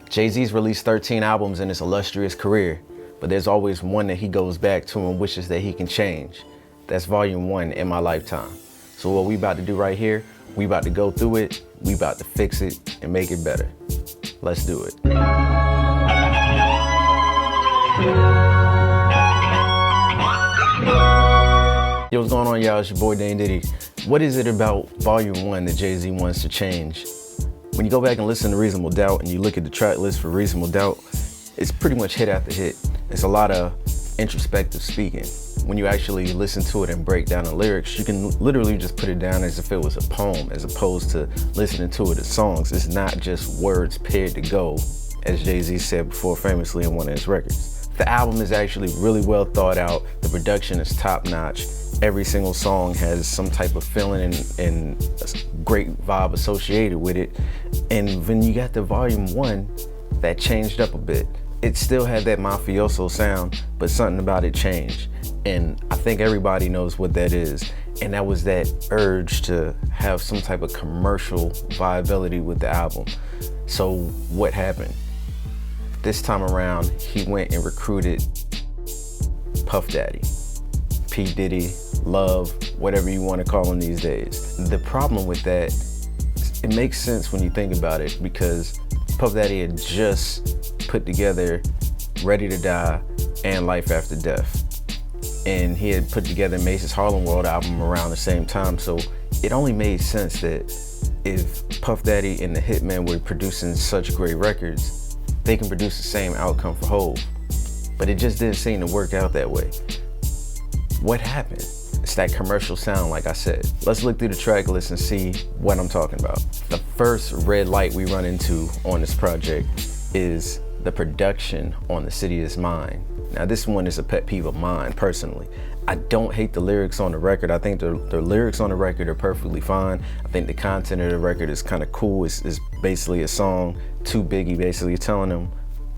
Jay-Z's released 13 albums in his illustrious career, but there's always one that he goes back to and wishes that he can change. That's volume 1, In My Lifetime. So what we about to do right here, we about to go through it, we about to fix it and make it better. Let's do it. Yo, what's going on, y'all? It's your boy Dane Diddy. What is it about volume 1 that Jay-Z wants to change? When you go back and listen to Reasonable Doubt and you look at the track list for Reasonable Doubt, it's pretty much hit after hit. It's a lot of introspective speaking. When you actually listen to it and break down the lyrics, you can literally just put it down as if it was a poem, as opposed to listening to it as songs. It's not just words paired to go, as Jay-Z said before famously in one of his records. The album is actually really well thought out. The production is top notch. Every single song has some type of feeling and a great vibe associated with it. And when you got the volume 1, that changed up a bit. It still had that mafioso sound, but something about it changed. And I think everybody knows what that is. And that was that urge to have some type of commercial viability with the album. So what happened? This time around, he went and recruited Puff Daddy, P. Diddy, Love, whatever you want to call him these days. The problem with that, it makes sense when you think about it, because Puff Daddy had just put together Ready to Die and Life After Death. And he had put together Mace's Harlem World album around the same time. So it only made sense that if Puff Daddy and the Hitmen were producing such great records, they can produce the same outcome for Hov. But it just didn't seem to work out that way. What happened? It's that commercial sound, like I said. Let's look through the track list and see what I'm talking about. The first red light we run into on this project is the production on The City Is Mine. Now this one is a pet peeve of mine personally. I don't hate the lyrics on the record. I think the lyrics on the record are perfectly fine. I think the content of the record is kind of cool. It's basically a song to Biggie basically telling him,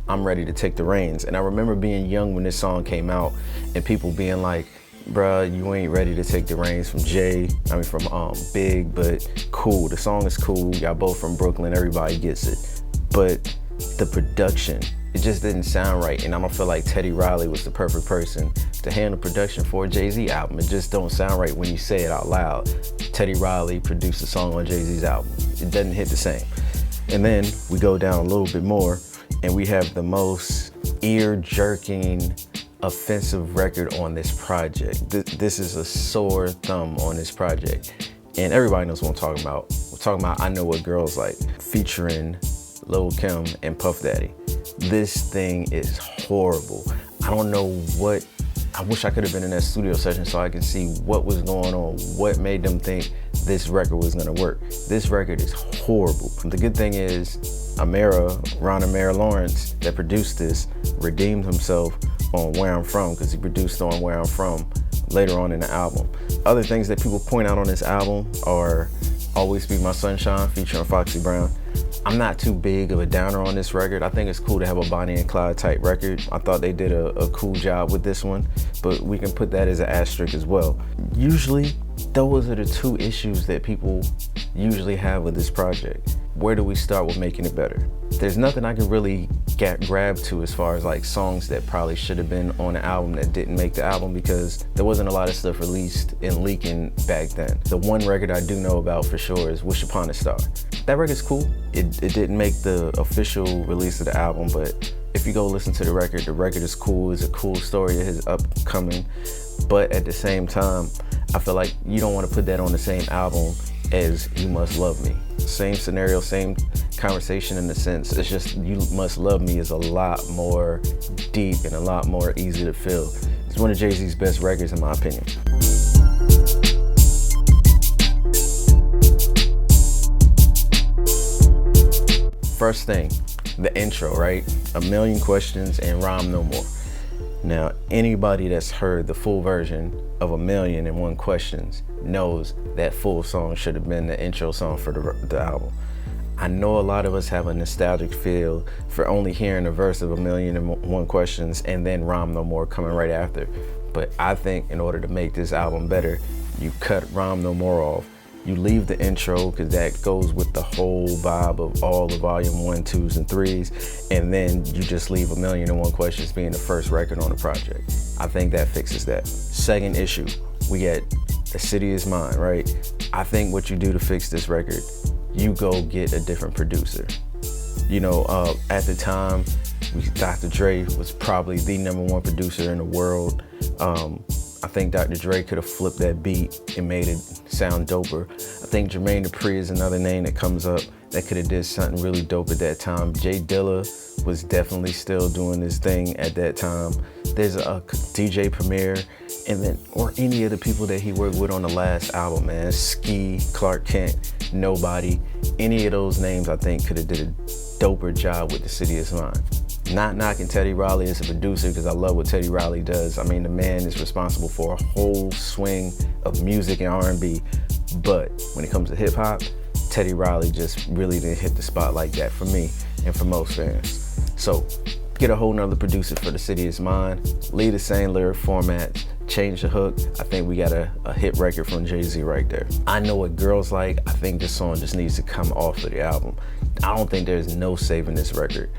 I'm ready to take the reins. And I remember being young when this song came out and people being like, bruh, you ain't ready to take the reins from Big, but cool, the song is cool. Y'all both from Brooklyn, everybody gets it. But the production, it just didn't sound right. And I don't feel like Teddy Riley was the perfect person to handle production for a Jay-Z album. It just don't sound right when you say it out loud. Teddy Riley produced a song on Jay-Z's album. It doesn't hit the same. And then we go down a little bit more and we have the most ear-jerking, offensive record on this project. This is a sore thumb on this project. And everybody knows what I'm talking about. We're talking about I Know What Girls Like, featuring Lil' Kim and Puff Daddy. This thing is horrible. I don't know what, I wish I could have been in that studio session so I could see what was going on, what made them think this record was gonna work. This record is horrible. The good thing is Ron Amara Lawrence, that produced this, redeemed himself on Where I'm From, because he produced on Where I'm From later on in the album. Other things that people point out on this album are Always Be My Sunshine featuring Foxy Brown. I'm not too big of a downer on this record. I think it's cool to have a Bonnie and Clyde type record. I thought they did a cool job with this one, but we can put that as an asterisk as well. Usually, those are the two issues that people usually have with this project. Where do we start with making it better? There's nothing I can really grab to as far as like songs that probably should have been on the album that didn't make the album, because there wasn't a lot of stuff released and leaking back then. The one record I do know about for sure is Wish Upon a Star. That record's cool. It didn't make the official release of the album, but if you go listen to the record is cool. It's a cool story of his upcoming. But at the same time, I feel like you don't want to put that on the same album as You Must Love Me. Same scenario, same conversation in a sense. It's just You Must Love Me is a lot more deep and a lot more easy to feel. It's one of Jay-Z's best records in my opinion. First thing, the intro, right? A Million Questions and Rhyme No More. Now, anybody that's heard the full version of 1,000,001 Questions knows that full song should have been the intro song for the album. I know a lot of us have a nostalgic feel for only hearing a verse of 1,000,001 Questions and then Rhyme No More coming right after. But I think in order to make this album better, you cut Rhyme No More off You leave the intro because that goes with the whole vibe of all the volume 1, 2s, and 3s, and then you just leave 1,000,001 Questions being the first record on the project. I think that fixes that. Second issue, we get The City Is Mine, right? I think what you do to fix this record, you go get a different producer. You know, at the time, Dr. Dre was probably the #1 producer in the world. I think Dr. Dre could have flipped that beat and made it sound doper. I think Jermaine Dupri is another name that comes up that could have did something really dope at that time. Jay Dilla was definitely still doing his thing at that time. There's a DJ Premier, and then, or any of the people that he worked with on the last album, man. Ski, Clark Kent, Nobody. Any of those names I think could have did a doper job with The City Is Mine. Not knocking Teddy Riley as a producer, because I love what Teddy Riley does. I mean, the man is responsible for a whole swing of music and R&B, but when it comes to hip hop, Teddy Riley just really didn't hit the spot like that for me and for most fans. So get a whole nother producer for The City Is Mine, leave the same lyric format, change the hook. I think we got a hit record from Jay-Z right there. I Know What Girls Like. I think this song just needs to come off of the album. I don't think there's no saving this record.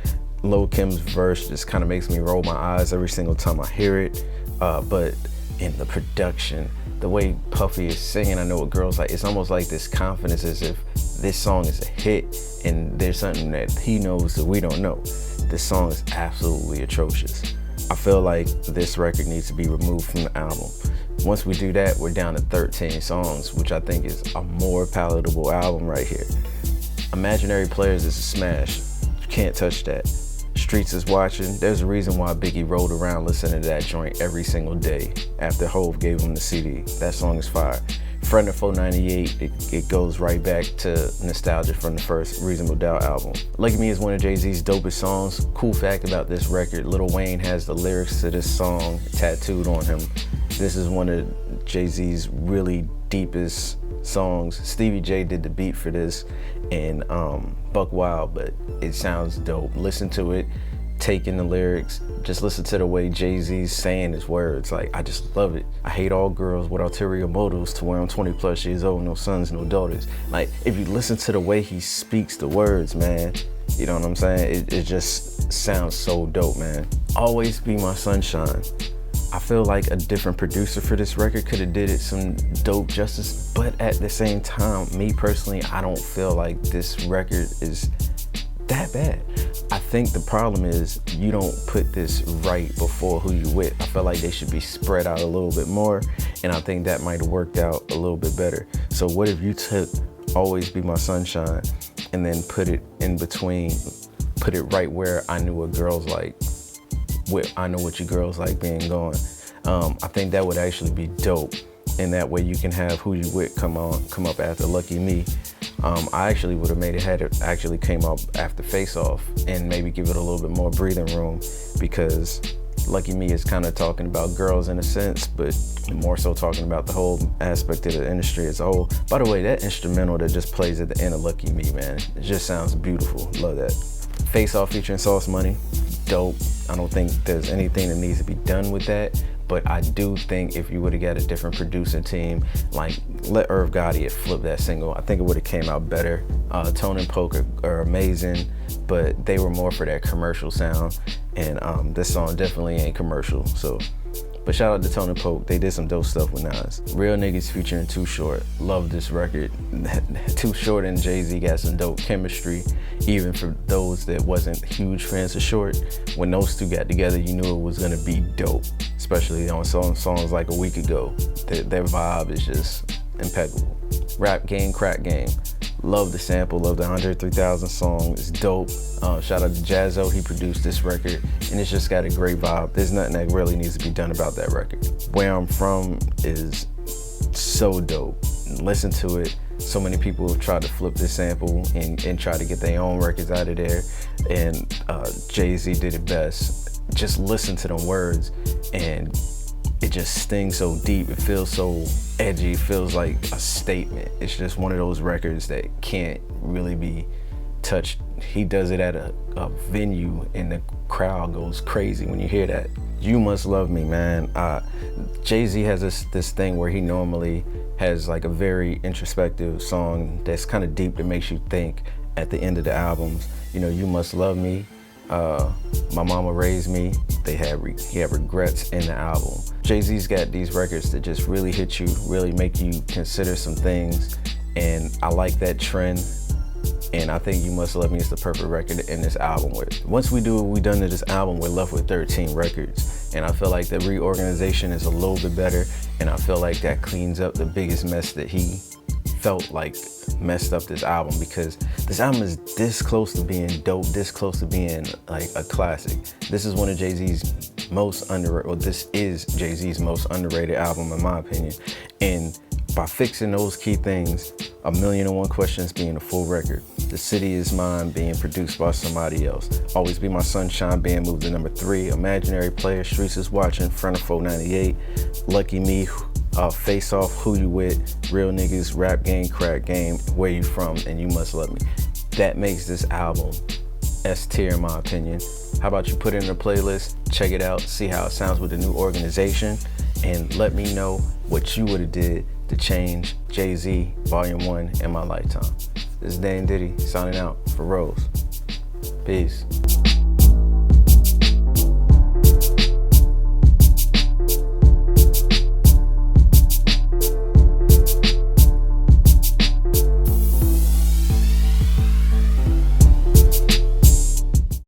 Lil' Kim's verse just kind of makes me roll my eyes every single time I hear it. But in the production, the way Puffy is singing I Know What Girls Like, it's almost like this confidence as if this song is a hit and there's something that he knows that we don't know. This song is absolutely atrocious. I feel like this record needs to be removed from the album. Once we do that, we're down to 13 songs, which I think is a more palatable album right here. Imaginary Players is a smash. You can't touch that. Streets Is Watching. There's a reason why Biggie rolled around listening to that joint every single day after Hov gave him the CD. That song is fire. Friend of 498, it goes right back to nostalgia from the first Reasonable Doubt album. Lucky Me is one of Jay-Z's dopest songs. Cool fact about this record, Lil Wayne has the lyrics to this song tattooed on him. This is one of Jay-Z's really deepest songs. Stevie J did the beat for this, and Buck Wild, but it sounds dope. Listen to it, take in the lyrics, just listen to the way Jay-Z's saying his words. Like, I just love it. I hate all girls with ulterior motives to where I'm 20 plus years old, no sons, no daughters. Like, if you listen to the way he speaks the words, man, you know what I'm saying? It just sounds so dope, man. Always Be My Sunshine. I feel like a different producer for this record could have did it some dope justice, but at the same time, me personally, I don't feel like this record is that bad. I think the problem is you don't put this right before Who You With. I feel like they should be spread out a little bit more, and I think that might have worked out a little bit better. So what if you took Always Be My Sunshine and then put it in between, put it right where I Knew What Girls Like, with I Know What You Girls Like being gone. I think that would actually be dope, and that way you can have Who You With come up after Lucky Me. I actually would have made it had it actually came up after Face Off, and maybe give it a little bit more breathing room, because Lucky Me is kind of talking about girls in a sense, but more so talking about the whole aspect of the industry as a whole. By the way, that instrumental that just plays at the end of Lucky Me, man, it just sounds beautiful. Love that. Face Off featuring Sauce Money, dope. I don't think there's anything that needs to be done with that, but I do think if you would have got a different producing team, like let Irv Gotti have flipped that single, I think it would have came out better. Tone and Poke are amazing, but they were more for that commercial sound, and this song definitely ain't commercial. So, but shout out to Tone and Poke, they did some dope stuff with Nas. Real Niggas featuring Too Short, love this record. Too Short and Jay-Z got some dope chemistry, even for those that wasn't huge fans of Short. When those two got together, you knew it was gonna be dope, especially on songs like A Week Ago. Their vibe is just impeccable. Rap Game, Crack Game. Love the sample, love the 103,000 song, it's dope. Shout out to Jazzo, he produced this record, and it's just got a great vibe. There's nothing that really needs to be done about that record. Where I'm From is so dope. Listen to it. So many people have tried to flip this sample and try to get their own records out of there, and Jay-Z did it best. Just listen to them words, and it just stings so deep. It feels so edgy. It feels like a statement. It's just one of those records that can't really be touched he does it at a venue and the crowd goes crazy when you hear that. You Must Love Me, man. Jay-Z has this thing where he normally has like a very introspective song that's kind of deep that makes you think at the end of the albums. You know, You Must Love Me, My Mama Raised Me, he had regrets in the album. Jay-Z's got these records that just really hit you, really make you consider some things, and I like that trend. And I think You Must Love Me is the perfect record to end this album with. Once we do what we done to this album, we're left with 13 records. And I feel like the reorganization is a little bit better, and I feel like that cleans up the biggest mess that he felt like messed up this album, because this album is this close to being dope, this close to being like a classic. This is one of Jay-Z's most underrated, well, this is Jay-Z's most underrated album in my opinion. And by fixing those key things, A Million and One Questions being a full record, The City Is Mine being produced by somebody else, Always Be My Sunshine being moved to number 3, Imaginary Player, Streets Is Watching, Front of 498, Lucky Me, Face Off, Who You With, Real Niggas, Rap Game, Crack Game, Where You From, and You Must Love Me. That makes this album S tier in my opinion. How about you put it in a playlist, check it out, see how it sounds with the new organization, and let me know what you would have did to change Jay-Z Volume 1 in my lifetime. This is Dan Diddy signing out for R.O.S E. Peace.